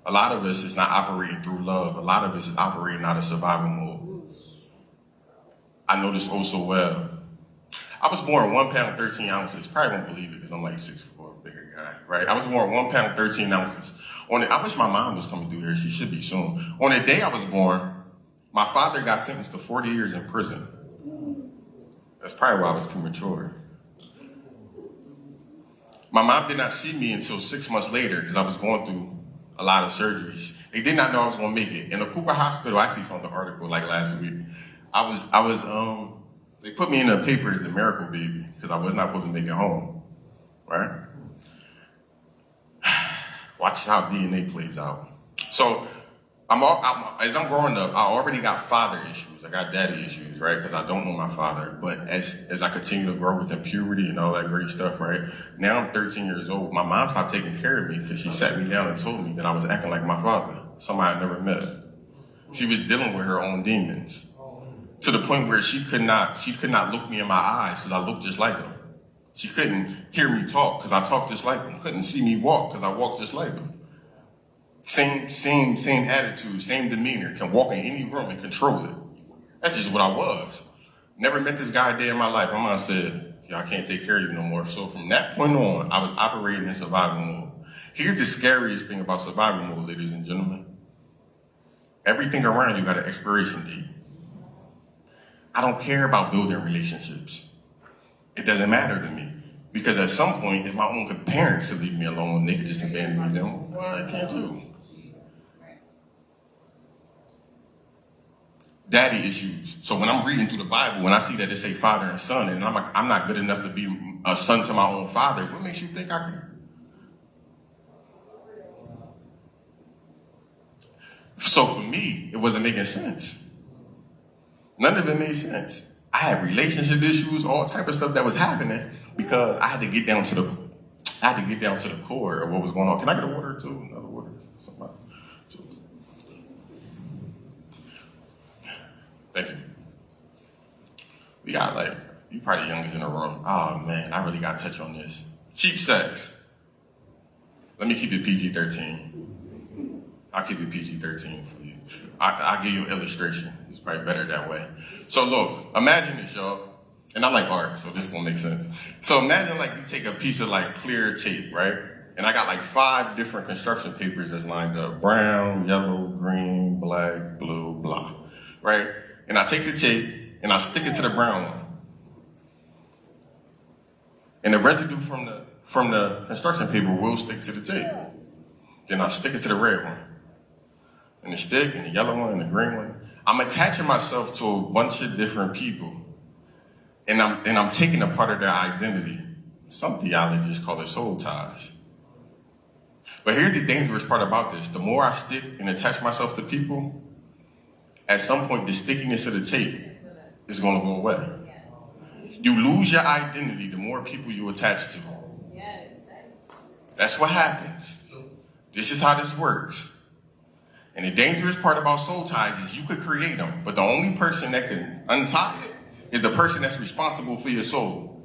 A lot of us is not operating through love. A lot of us is operating out of survival mode. I know this oh so well. I was born 1 pound, 13 ounces. Probably won't believe it because I'm like 6'4", bigger guy, right? I was born 1 pound, 13 ounces. I wish my mom was coming through here. She should be soon. On the day I was born, my father got sentenced to 40 years in prison. That's probably why I was premature. My mom did not see me until 6 months later because I was going through a lot of surgeries. They did not know I was going to make it. In the Cooper Hospital, I actually found the article like last week. They put me in the paper as the miracle baby because I was not supposed to make it home, right? Watch how DNA plays out. So as I'm growing up, I already got father issues. I got daddy issues, right? Because I don't know my father. But as I continue to grow within puberty and all that great stuff, right? Now I'm 13 years old. My mom stopped taking care of me because she sat me down and told me that I was acting like my father, somebody I never met. She was dealing with her own demons to the point where she could not look me in my eyes because I looked just like him. She couldn't hear me talk because I talked just like him. Couldn't see me walk because I walked just like him. Same attitude, same demeanor, can walk in any room and control it. That's just what I was. Never met this guy a day in my life. My mom said, I can't take care of you no more. So from that point on, I was operating in survival mode. Here's the scariest thing about survival mode, ladies and gentlemen. Everything around you got an expiration date. I don't care about building relationships. It doesn't matter to me. Because at some point, if my own parents could leave me alone, they could just abandon me, then well, I can't do. Daddy issues. So when I'm reading through the Bible, when I see that it say father and son, and I'm like, I'm not good enough to be a son to my own father, what makes you think I can? So for me, it wasn't making sense. None of it made sense. I had relationship issues, all type of stuff that was happening because I had to get down to the core of what was going on. Can I get a water too? Another water? Somebody. Thank you. We got you probably youngest in the room. Oh man, I really got to touch on this. Cheap sex. Let me keep it PG-13. I'll keep it PG-13 for you. I'll give you an illustration. It's probably better that way. So look, imagine this, y'all. And I like art, so this is gonna make sense. So imagine you take a piece of clear tape, right? And I got 5 different construction papers that's lined up. Brown, yellow, green, black, blue, blah, right? And I take the tape and I stick it to the brown one. And the residue from the construction paper will stick to the tape. Then I stick it to the red one. And the stick, and the yellow one, and the green one. I'm attaching myself to a bunch of different people. And I'm taking a part of their identity. Some theologists call it soul ties. But here's the dangerous part about this. The more I stick and attach myself to people, at some point the stickiness of the tape is going to go away. You lose your identity the more people you attach to. That's what happens. This is how this works. And the dangerous part about soul ties is you could create them, but the only person that can untie it is the person that's responsible for your soul.